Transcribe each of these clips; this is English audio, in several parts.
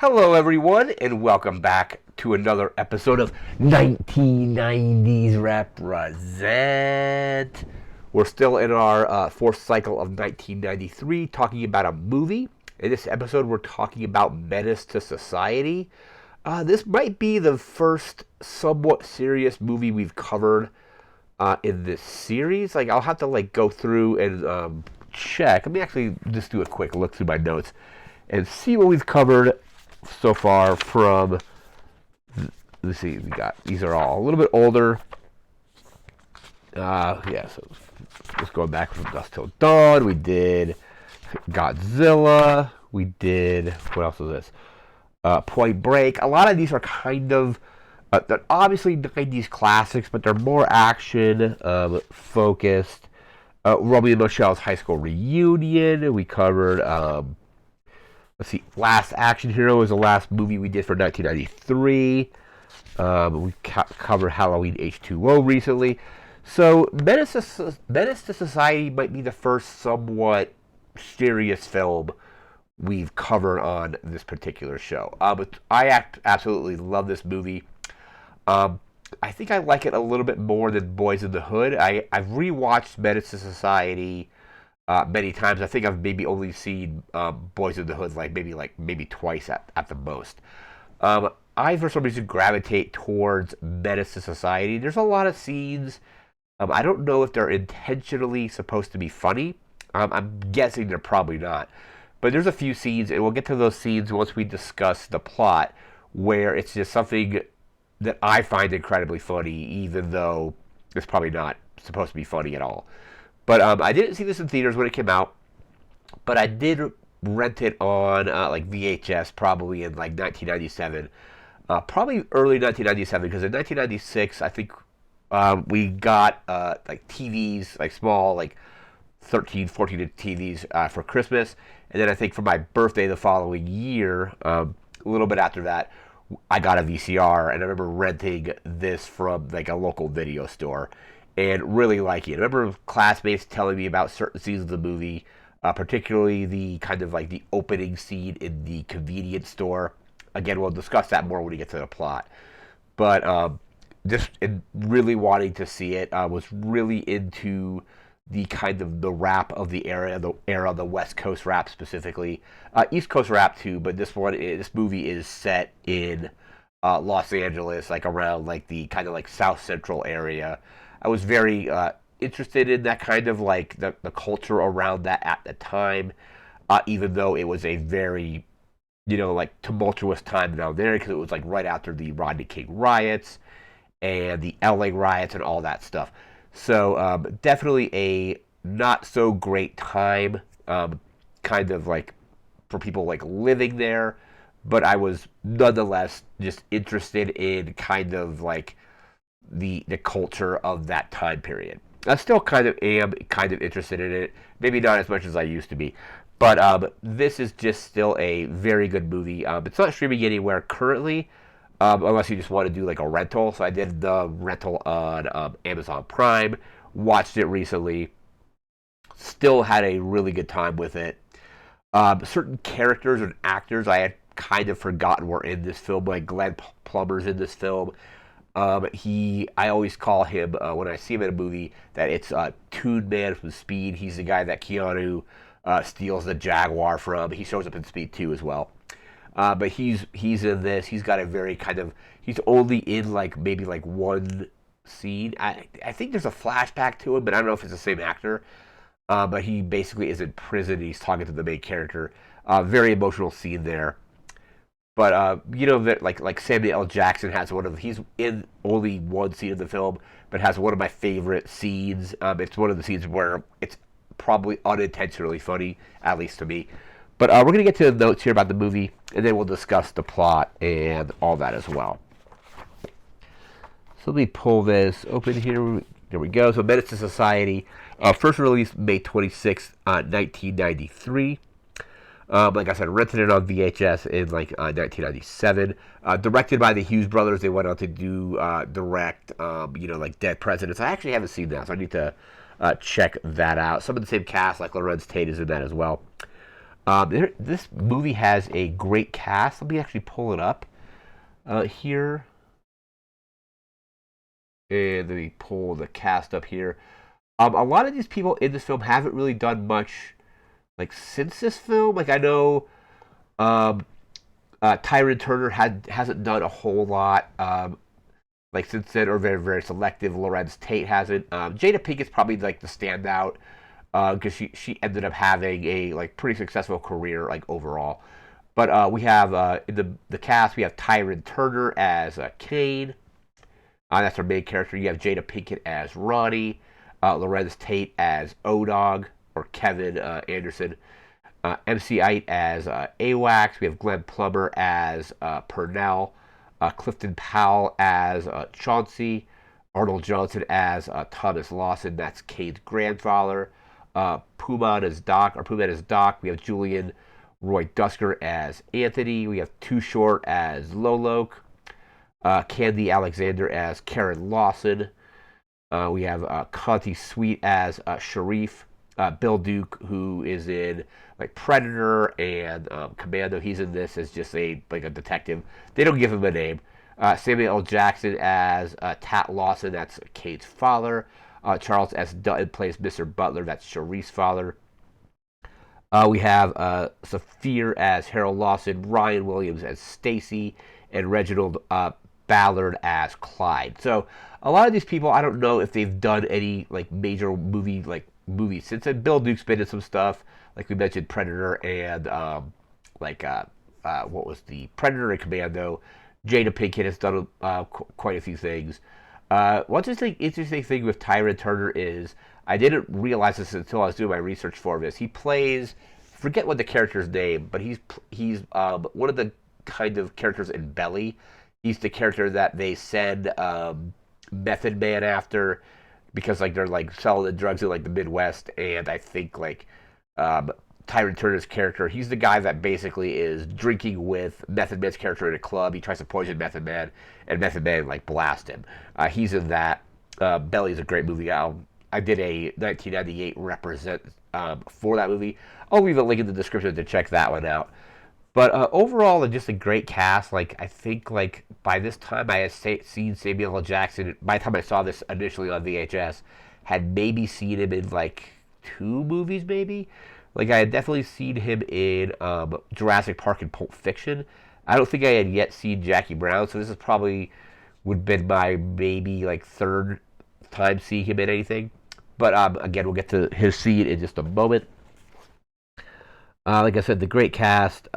Hello, everyone, and welcome back to another episode of 1990's Represent. We're still in our fourth cycle of 1993, talking about a movie. In this episode, we're talking about Menace to Society. This might be the first somewhat serious movie we've covered in this series. I'll have to go through and check. Let me actually just do a quick look through my notes and see what we've covered so far from, let's see, these are all a little bit older. Yeah, so just going back from Dusk Till Dawn, we did Godzilla, we did, what else was this? Point Break. A lot of these are kind of, they're obviously 90s classics, but they're more action focused. Romeo and Michelle's High School Reunion, we covered, let's see, Last Action Hero is the last movie we did for 1993. We covered Halloween H2O recently. So Menace to Society might be the first somewhat serious film we've covered on this particular show. But I absolutely love this movie. I think I like it a little bit more than Boys in the Hood. I've rewatched Menace to Society many times. I think I've maybe only seen Boys in the Hood maybe twice at the most. I for some reason gravitate towards Menace to Society. There's a lot of scenes. I don't know if they're intentionally supposed to be funny. I'm guessing they're probably not. But there's a few scenes, and we'll get to those scenes once we discuss the plot, where it's just something that I find incredibly funny, even though it's probably not supposed to be funny at all. But I didn't see this in theaters when it came out, but I did rent it on VHS probably in 1997, probably early 1997, because in 1996 I think we got TVs, small 13, 14 TVs for Christmas, and then I think for my birthday the following year, a little bit after that, I got a VCR, and I remember renting this from a local video store and really liking it. I remember classmates telling me about certain scenes of the movie, particularly the kind of the opening scene in the convenience store. Again, we'll discuss that more when we get to the plot. But just really wanting to see it, was really into the kind of the rap of the era, the West Coast rap specifically, East Coast rap too. But this movie is set in Los Angeles, around the kind of South Central area. I was very interested in that kind of the culture around that at the time, even though it was a very tumultuous time down there, because it was right after the Rodney King riots and the LA riots and all that stuff. So definitely a not so great time, kind of for people living there, but I was nonetheless just interested in kind of the culture of that time period. I still kind of am kind of interested in it, maybe not as much as I used to be, but this is just still a very good movie. It's not streaming anywhere currently, unless you just want to do a rental. So I did the rental on Amazon Prime, watched it recently, still had a really good time with it. Certain characters and actors I had kind of forgotten were in this film, like Glenn Plummer's in this film. I always call him, when I see him in a movie, that it's Toon Man from Speed. He's the guy that Keanu steals the Jaguar from. He shows up in Speed 2 as well. But he's in this. He's got a very kind of, he's only in maybe one scene. I think there's a flashback to him, but I don't know if it's the same actor. But he basically is in prison. And he's talking to the main character. Very emotional scene there. But that Samuel L. Jackson has he's in only one scene of the film, but has one of my favorite scenes. It's one of the scenes where it's probably unintentionally funny, at least to me. But we're going to get to the notes here about the movie, and then we'll discuss the plot and all that as well. So let me pull this open here. There we go. So Menace to Society, first released May 26th, 1993. Like I said, rented it on VHS in 1997. Directed by the Hughes brothers. They went on to do direct, Dead Presidents. I actually haven't seen that, so I need to check that out. Some of the same cast, like Lorenz Tate, is in that as well. This movie has a great cast. Let me actually pull it up here. And let me pull the cast up here. A lot of these people in this film haven't really done much like since this film. Like I know um, Tyrone Turner hasn't done a whole lot like since then, or very selective. Lorenz Tate hasn't. Jada Pinkett's probably like the standout because she ended up having a like pretty successful career like overall. But we have in the cast we have Tyrone Turner as Kane. That's our main character. You have Jada Pinkett as Ronnie, Lorenz Tate as O-Dog or Kevin Anderson, MC Ite as AWACS. We have Glenn Plummer as Purnell, Clifton Powell as Chauncey, Arnold Johnson as Thomas Lawson. That's Kane's grandfather. Puman as Doc, or Puman as Doc. We have Julian Roy Dusker as Anthony. We have Too Short as Lolok. Candy Alexander as Karen Lawson. We have Conti Sweet as Sharif. Bill Duke, who is in like Predator and Commando. He's in this as just a detective. They don't give him a name. Samuel L. Jackson as Tat Lawson. That's Kate's father. Charles S. Dutton plays Mr. Butler. That's Sharif's father. We have Saphir as Harold Lawson. Ryan Williams as Stacy. And Reginald Ballard as Clyde. So a lot of these people, I don't know if they've done any like major movies since then. Bill Duke's been in some stuff, like we mentioned, Predator and what was the Predator and Commando. Jada Pinkett has done quite a few things. One interesting thing with Tyrone Turner is I didn't realize this until I was doing my research for this. He plays, forget what the character's name, but he's one of the kind of characters in Belly. He's the character that they send Method Man after because like they're like selling the drugs in like the Midwest, and I think like Tyrone Turner's character, he's the guy that basically is drinking with Method Man's character in a club. He tries to poison Method Man, and Method Man like blast him. He's in that. Belly's a great movie. I did a 1998 represent for that movie. I'll leave a link in the description to check that one out. But overall, just a great cast. Like I think, like by this time, I had seen Samuel L. Jackson. By the time I saw this initially on VHS, had maybe seen him in like 2 movies, maybe. Like I had definitely seen him in Jurassic Park and Pulp Fiction. I don't think I had yet seen Jackie Brown, so this is probably would have been my maybe like 3rd time seeing him in anything. But again, we'll get to his scene in just a moment. Like I said, the great cast.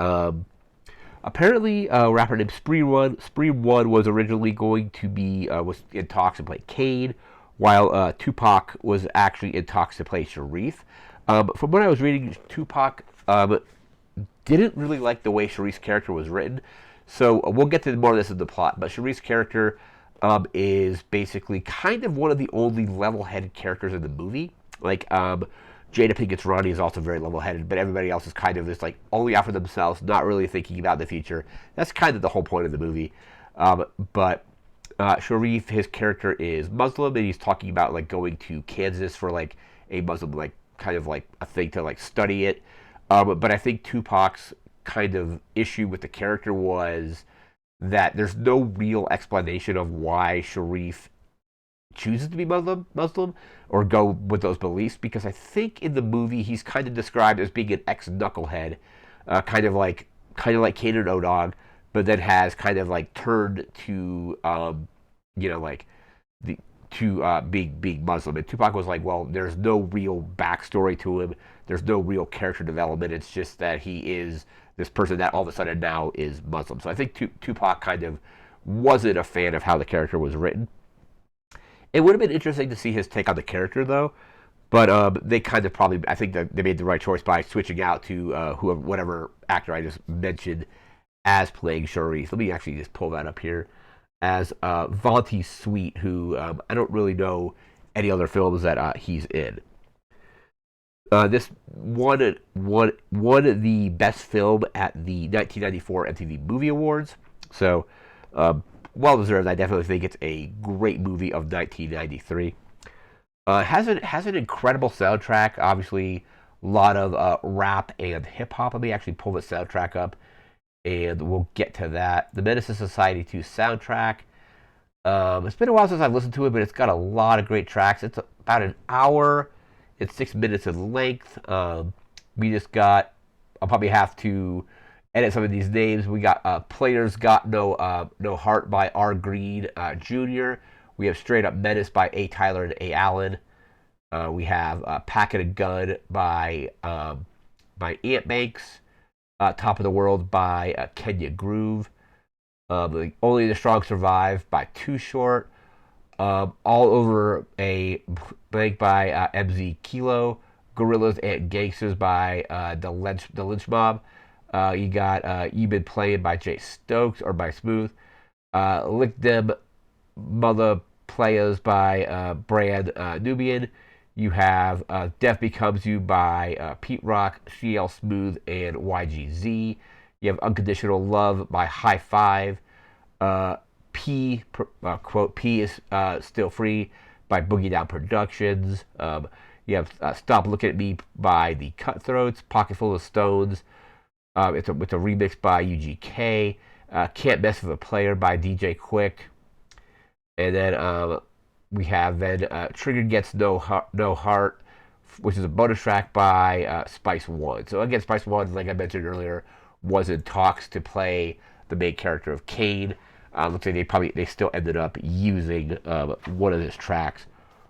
Apparently, a rapper named Spree One was originally going to be was in talks to play Kane, while Tupac was actually in talks to play Sharif. From what I was reading, Tupac didn't really like the way Sharif's character was written, so we'll get to more of this in the plot. But Sharif's character is basically kind of one of the only level-headed characters in the movie. Like Jada Pinkett's Ronnie is also very level-headed, but everybody else is kind of just like only out for themselves, not really thinking about the future. That's kind of the whole point of the movie. But Sharif, his character is Muslim, and he's talking about like going to Kansas for like a Muslim like kind of like a thing to like study it. But I think Tupac's kind of issue with the character was that there's no real explanation of why Sharif chooses to be Muslim or go with those beliefs, because I think in the movie he's kind of described as being an ex-knucklehead, kind of like Kane and O-Dog, but then has kind of like turned to like the to being Muslim. And Tupac was like, well, there's no real backstory to him. There's no real character development. It's just that he is this person that all of a sudden now is Muslim. So I think Tupac kind of wasn't a fan of how the character was written. It would have been interesting to see his take on the character, though. But they kind of probably, I think that they made the right choice by switching out to whatever actor I just mentioned as playing Sharif. Let me actually just pull that up here. As Vontae Sweet, who I don't really know any other films that he's in. This won the best film at the 1994 MTV Movie Awards. So, well deserved. I definitely think it's a great movie of 1993. Has an incredible soundtrack. Obviously, A lot of rap and hip hop. Let me actually pull the soundtrack up, and we'll get to that. The Menace II Society 2 soundtrack. It's been a while since I've listened to it, but it's got a lot of great tracks. It's about an hour. It's 6 minutes in length. We just got. I'll probably have to edit some of these names. We got Players Got No Heart by R. Green Jr. We have Straight Up Menace by A. Tyler and A. Allen. We have Pack It a Gun by Ant Banks. Top of the World by Kenya Groove. Only the Strong Survive by Too Short. All Over a Blank by MZ Kilo. Gorillas and Gangsters by the Lynch Mob. You got You Been Playing by Jay Stokes or by Smooth. Lick Them Mother Players by Brand Nubian. You have Death Becomes You by Pete Rock, CL Smooth, and YGZ. You have Unconditional Love by High Five. Quote, P is Still Free by Boogie Down Productions. You have Stop Looking at Me by The Cutthroats. Pocketful of Stones. It's a remix by UGK. Can't Mess with a Player by DJ Quick. And then we have Trigger Gets No Heart, which is a bonus track by Spice One. So again, Spice One, like I mentioned earlier, was in talks to play the main character of Kane. Looks like they still ended up using one of his tracks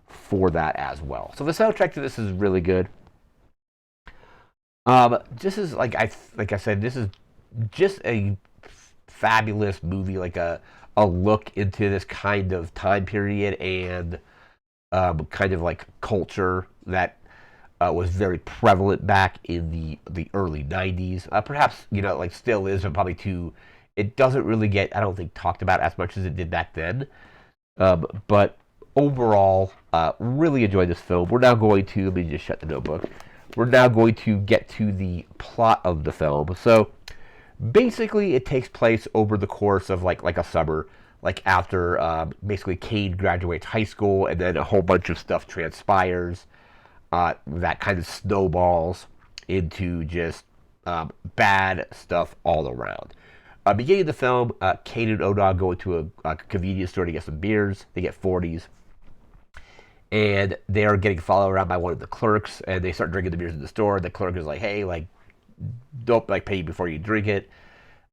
for that as well. So the soundtrack to this is really good. This is like I said, this is just a fabulous movie, like a look into this kind of time period and kind of like culture that was very prevalent back in the early 90s. Perhaps, like still is, but probably it doesn't really get, I don't think, talked about as much as it did back then. But overall, really enjoyed this film. We're now going to, let me just shut the notebook. We're now going to get to the plot of the film. So basically, it takes place over the course of like a summer, like after basically Kane graduates high school, and then a whole bunch of stuff transpires that kind of snowballs into just bad stuff all around. Beginning of the film, Kane and O-Dog go into a convenience store to get some beers. They get 40s. And they are getting followed around by one of the clerks, and they start drinking the beers in the store. The clerk is like, hey, like, don't like pay before you drink it.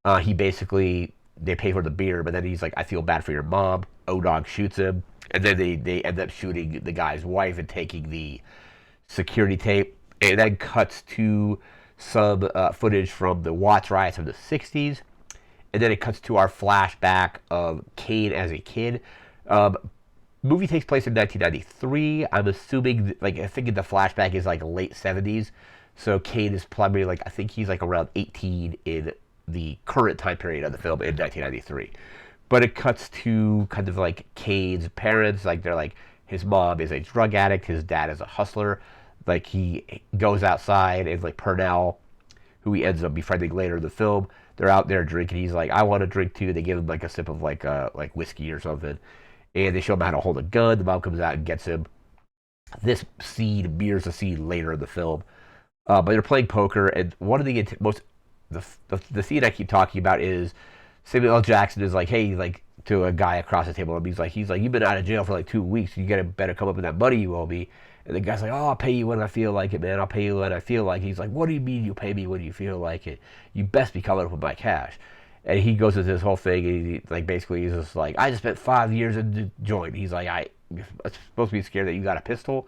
They pay for the beer, but then he's like, I feel bad for your mom. O-Dog shoots him. And then they end up shooting the guy's wife and taking the security tape. And then cuts to some footage from the Watts riots of the 60s. And then it cuts to our flashback of Kane as a kid. Movie takes place in 1993. I'm assuming, I think the flashback is like late 70s. So Kane is probably I think he's like around 18 in the current time period of the film in 1993. But it cuts to kind of like Kane's parents. Like they're like, his mom is a drug addict. His dad is a hustler. Like he goes outside and like Purnell, who he ends up befriending later in the film, they're out there drinking. He's like, I want to drink too. They give him like a sip of like whiskey or something. And they show him how to hold a gun. The mom comes out and gets him. This scene mirrors a scene later in the film. But they're playing poker, and one of the scene I keep talking about is Samuel L. Jackson is like, hey, like to a guy across the table, and he's like, you've been out of jail for like 2 weeks. You better come up with that money you owe me. And the guy's like, oh, I'll pay you when I feel like it, man. I'll pay you when I feel like it. He's like, what do you mean you pay me when you feel like it? You best be coming up with my cash. And he goes into this whole thing, and he, like, basically he's just like, I just spent 5 years in the joint. He's like, I'm supposed to be scared that you got a pistol.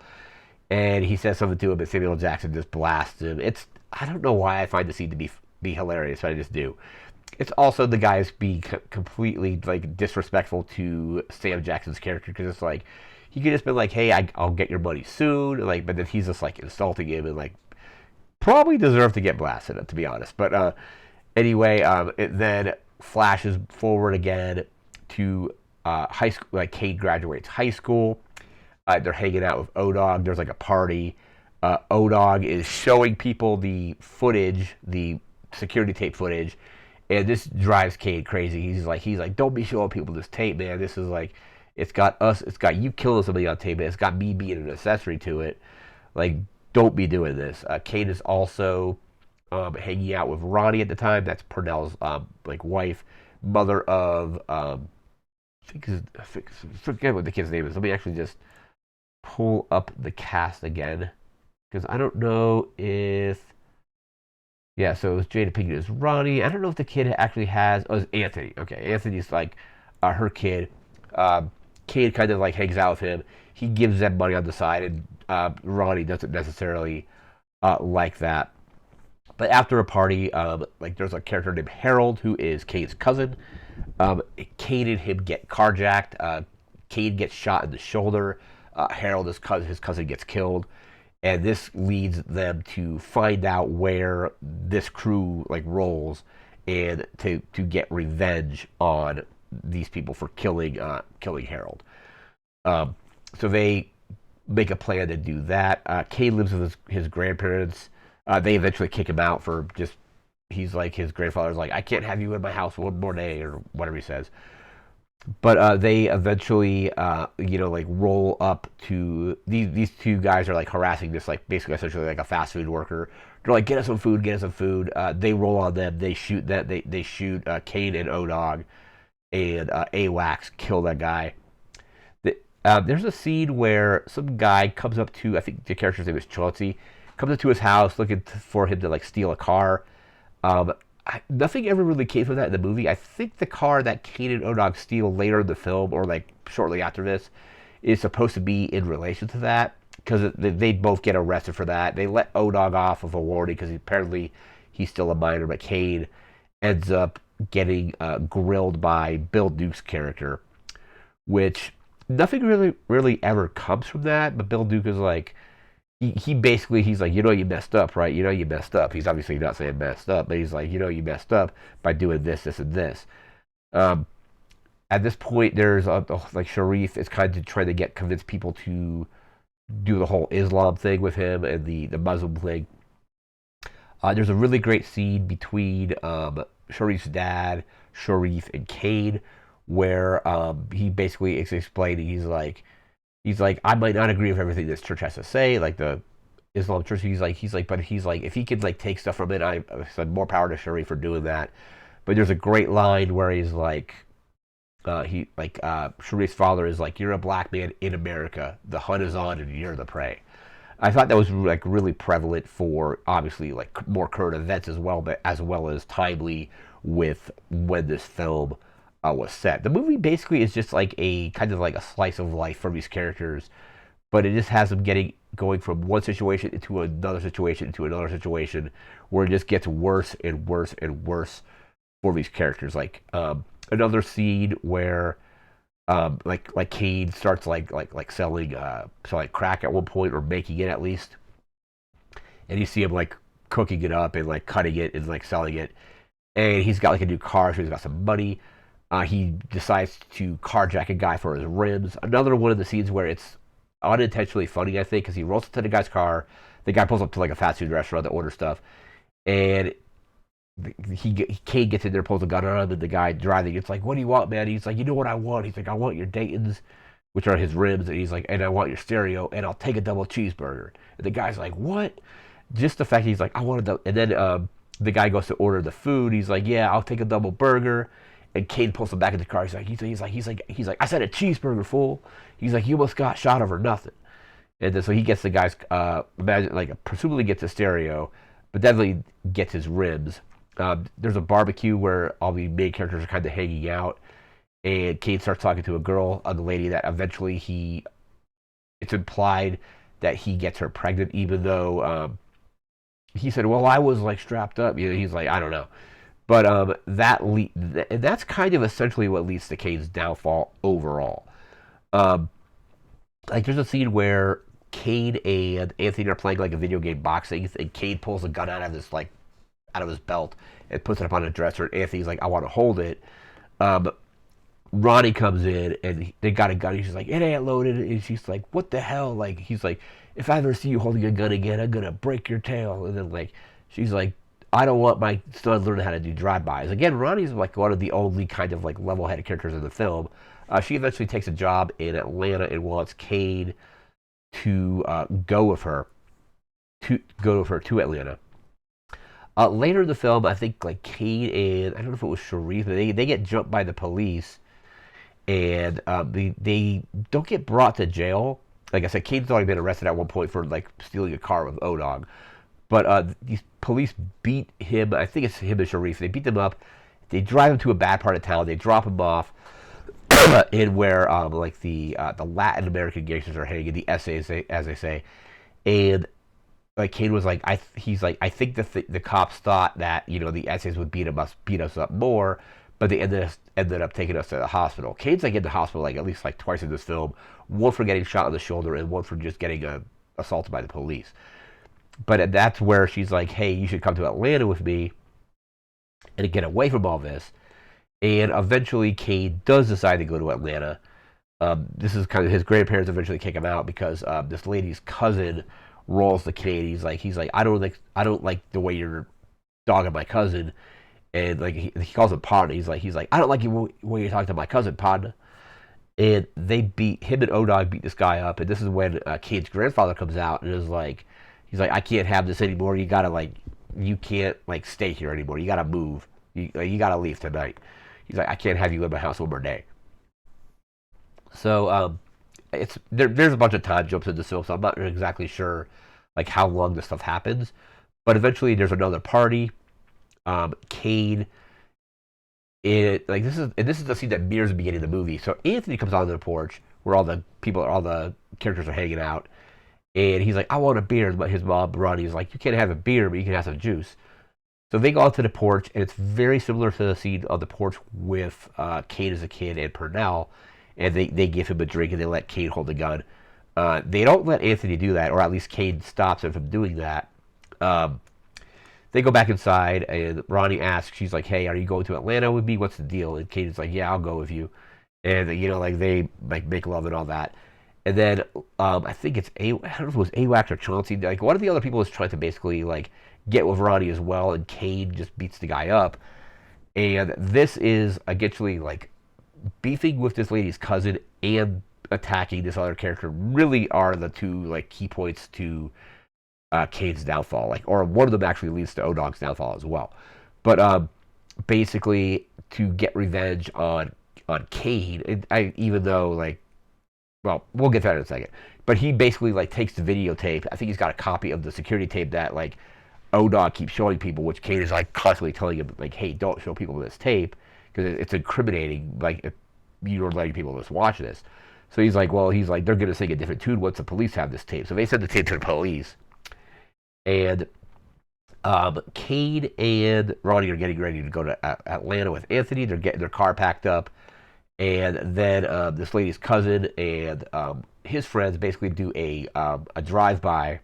And he says something to him, and Samuel L. Jackson just blasts him. I don't know why I find the scene to be hilarious, but I just do. It's also the guys being completely like disrespectful to Sam Jackson's character, because it's like he could just been like, hey, I'll get your money soon, like, but then he's just like insulting him and like probably deserved to get blasted, to be honest. But anyway, it then flashes forward again to high school. Like Kate graduates high school. They're hanging out with O-Dog. There's like a party. O-Dog is showing people the footage, the security tape footage, and this drives Kane crazy. He's like, don't be showing people this tape, man. This is like, it's got you killing somebody on tape, and it's got me being an accessory to it. Like, don't be doing this. Kane is also hanging out with Ronnie at the time. That's Purnell's like wife, mother of forget what the kid's name is. Let me actually just pull up the cast again because I don't know if yeah. So it was Jada Pinkett as Ronnie. I don't know if the kid actually has. Oh, it's Anthony. Okay, Anthony's like her kid. Kid kind of like hangs out with him. He gives them money on the side, and Ronnie doesn't necessarily like that. But after a party, like there's a character named Harold who is Kane's cousin. Kane and him get carjacked. Kane gets shot in the shoulder. Harold, his cousin, gets killed, and this leads them to find out where this crew like rolls, and to get revenge on these people for killing Harold. Um, so they make a plan to do that. Kane lives with his grandparents. They eventually kick him out for just he's like his grandfather's like I can't have you in my house one more day or whatever he says. But they eventually like roll up to these two guys are like harassing this like basically essentially like a fast food worker. They're like get us some food, get us some food. They roll on them. They shoot that they shoot Kane and O-Dog and AWACS kill that guy. There's a scene where some guy comes up to I think the character's name is Chauncey comes up to his house looking for him to like steal a car. Nothing ever really came from that in the movie. I think the car that Kane and O-Dog steal later in the film, or like shortly after this, is supposed to be in relation to that because they both get arrested for that. They let O-Dog off of a warning because apparently he's still a minor, but Kane ends up getting grilled by Bill Duke's character, which nothing really ever comes from that. But Bill Duke is like he basically he's like, you messed up, right? You messed up. He's obviously not saying messed up, but he's like, you messed up by doing this, and this. Um, at this point, there's like Sharif is kind of trying to convince people to do the whole Islam thing with him and the Muslim thing. There's a really great scene between Sharif's dad, Sharif, and Kane, where he basically is explaining. He's like, I might not agree with everything this church has to say, like the Islam church. But he's like, if he could like take stuff from it, I said more power to Sharif for doing that. But there's a great line where he's like, Sharif's father is like, you're a black man in America. The hunt is on, and you're the prey. I thought that was like really prevalent for obviously like more current events as well, but as well as timely with when this film was set. The movie basically is just like a kind of like a slice of life for these characters, but it just has them going from one situation into another situation into another situation, where it just gets worse and worse and worse for these characters. Like another scene where like Kane starts like selling crack at one point, or making it at least, and you see him like cooking it up and like cutting it and like selling it, and he's got like a new car, so he's got some money. He decides to carjack a guy for his rims. Another one of the scenes where it's unintentionally funny, I think, because he rolls into the guy's car. The guy pulls up to like a fast food restaurant to order stuff, and Kane gets in there, pulls a gun on him, and the guy driving, it's like, what do you want, man? He's like, you know what I want? He's like, I want your Dayton's, which are his rims, and he's like, and I want your stereo, and I'll take a double cheeseburger. And the guy's like, what? Just the fact he's like, I want a double, and then the guy goes to order the food. He's like, yeah, I'll take a double burger. And Kane pulls him back in the car. He's like, I said a cheeseburger, fool. He's like, you almost got shot over nothing. And then, so he gets the guy's, presumably gets a stereo, but definitely gets his ribs. There's a barbecue where all the main characters are kind of hanging out, and Kane starts talking to a lady that eventually it's implied that he gets her pregnant, even though he said, well, I was like strapped up. He's like, I don't know. But that's kind of essentially what leads to Kane's downfall overall. Like there's a scene where Kane and Anthony are playing like a video game boxing, and Kane pulls a gun out of his belt and puts it up on a dresser. And Anthony's like, I want to hold it. Ronnie comes in and they got a gun. He's like, it ain't loaded. And she's like, what the hell? Like he's like, if I ever see you holding a gun again, I'm gonna break your tail. And then like she's like, I don't want my son learning how to do drive-bys. Again, Ronnie's like one of the only kind of like level-headed characters in the film. She eventually takes a job in Atlanta and wants Kane to go with her. to Atlanta. Later in the film, I think like Kane and I don't know if it was Sharif, they get jumped by the police, and they don't get brought to jail. Like I said, Kane's already been arrested at one point for like stealing a car with Odog. But these police beat him. I think it's him and Sharif. They beat them up. They drive him to a bad part of town. They drop him off in where like the Latin American gangsters are hanging, the essays as they say, and like Kane was like, he's like, I think the cops thought that the essays would beat us up more, but they ended up taking us to the hospital. Kane's like in the hospital like at least like twice in this film, one for getting shot in the shoulder and one for just getting assaulted by the police. But that's where she's like, hey, you should come to Atlanta with me and get away from all this. And eventually, Kane does decide to go to Atlanta. This is kind of his grandparents eventually kick him out because this lady's cousin rolls the Kane. He's like, I don't like the way you're dogging my cousin, and like he calls him partner. He's like, I don't like you when you're talking to my cousin, partner. And they beat him and Odog beat this guy up, and this is when Kane's grandfather comes out and is like, he's like, I can't have this anymore. You can't like stay here anymore. You gotta move. You gotta leave tonight. He's like, I can't have you in my house one more day. So there's a bunch of time jumps in this film, so I'm not exactly sure like how long this stuff happens. But eventually, there's another party. Kane. This is the scene that mirrors the beginning of the movie. So Anthony comes onto the porch where all the characters are hanging out, and he's like, I want a beer. But his mom, Ronnie's like, you can't have a beer, but you can have some juice. So they go out to the porch, and it's very similar to the scene on the porch with Kane as a kid and Purnell, and they give him a drink and they let Kane hold the gun. They don't let Anthony do that, or at least Kane stops him from doing that. They go back inside, and Ronnie asks, she's like, hey, are you going to Atlanta with me? What's the deal? And Kane's like, yeah, I'll go with you. And, like, they, like, make love and all that. And then, I think it's, I don't know if it was AWACS or Chauncey, like, one of the other people is trying to basically, like, get with Ronnie as well, and Kane just beats the guy up. And this is, actually, like, beefing with this lady's cousin and attacking this other character really are the two, like, key points to Kane's downfall, like, or one of them actually leads to Odog's downfall as well. But basically, to get revenge on Kane, even though like, well, we'll get to that in a second. But he basically like takes the videotape. I think he's got a copy of the security tape that like Odog keeps showing people, which Kane is like constantly telling him like, hey, don't show people this tape because it's incriminating. Like, if you're letting people just watch this. So he's like, they're gonna sing a different tune once the police have this tape. So they send the tape to the police. And Kane and Ronnie are getting ready to go to Atlanta with Anthony. They're getting their car packed up, and then this lady's cousin and his friends basically do a drive-by,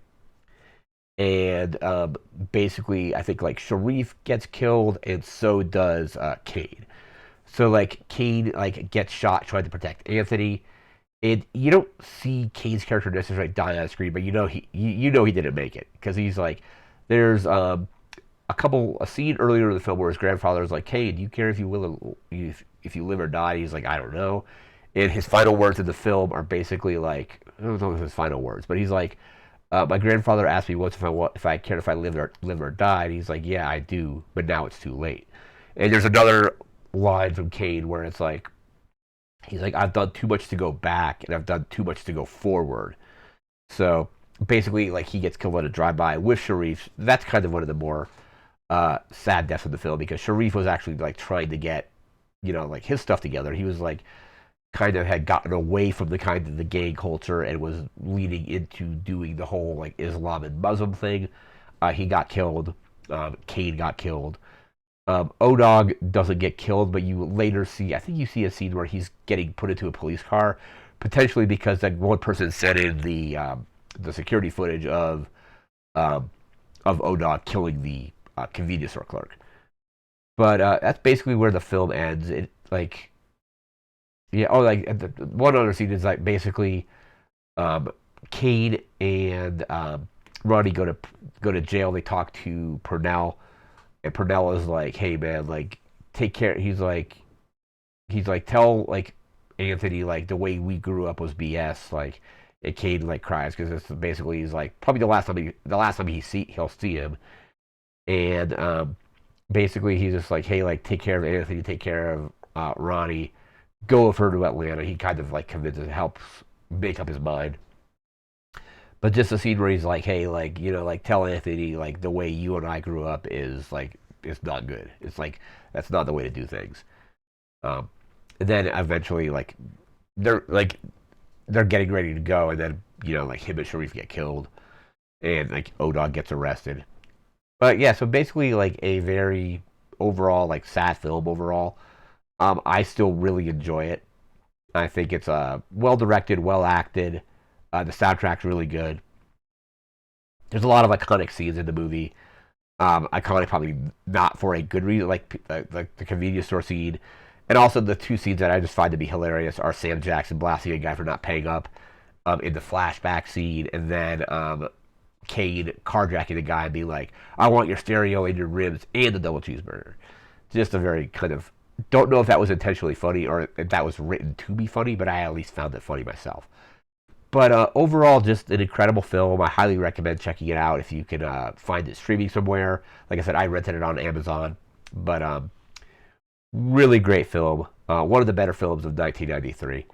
and basically I think like Sharif gets killed, and so does Kane. So like Kane like gets shot trying to protect Anthony. And you don't see Kane's character necessarily die on screen, but you know he didn't make it because he's like, there's a scene earlier in the film where his grandfather is like, Kane, do you care if you live or die? He's like, I don't know. And his final words in the film are basically like, I don't know if his final words, but he's like, my grandfather asked me once if I cared if I live or died. He's like, yeah, I do, but now it's too late. And there's another line from Kane where it's like, he's like, I've done too much to go back, and I've done too much to go forward. So basically, like, he gets killed on a drive-by with Sharif. That's kind of one of the more sad deaths of the film because Sharif was actually like trying to get, like his stuff together. He was like, kind of had gotten away from the kind of the gang culture and was leaning into doing the whole like Islam and Muslim thing. He got killed. Kane got killed. Odog doesn't get killed, but you later see, I think you see a scene where he's getting put into a police car, potentially because that one person sent in the security footage of Odog killing the convenience store clerk. But that's basically where the film ends. It like, yeah. Oh, like one other scene is like basically, Kane and Ronnie go to jail. They talk to Purnell. And Purnell is like, hey man, like take care. He's like tell like Anthony like the way we grew up was BS. Like And Kane like cries because it's basically he's like probably the last time he'll see him, and basically he's just like, hey, like take care of Anthony, take care of Ronnie, go with her to Atlanta. He kind of like convinces, helps make up his mind. But just the scene where he's like, hey, like like tell Anthony like the way you and I grew up is like it's not good. It's like that's not the way to do things. Um, and then eventually they're like they're getting ready to go, and then like him and Sharif get killed, and like Odog gets arrested. But yeah, so basically like a very overall like sad film overall. I still really enjoy it. I think it's well directed, well acted. The soundtrack's really good. There's a lot of iconic scenes in the movie. Iconic probably not for a good reason, like the convenience store scene, and also the two scenes that I just find to be hilarious are Sam Jackson blasting a guy for not paying up in the flashback scene, and then Kane carjacking the guy and being like, "I want your stereo and your ribs and the double cheeseburger." Just a very kind of don't know if that was intentionally funny or if that was written to be funny, but I at least found it funny myself. But overall, just an incredible film. I highly recommend checking it out if you can find it streaming somewhere. Like I said, I rented it on Amazon. But really great film. One of the better films of 1993.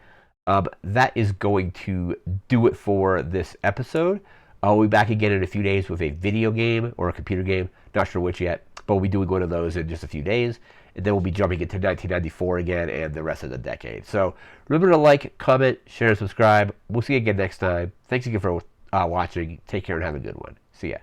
That is going to do it for this episode. I'll be back again in a few days with a video game or a computer game. Not sure which yet, but we'll be doing one of those in just a few days. And then we'll be jumping into 1994 again and the rest of the decade. So remember to like, comment, share, and subscribe. We'll see you again next time. Thanks again for watching. Take care and have a good one. See ya.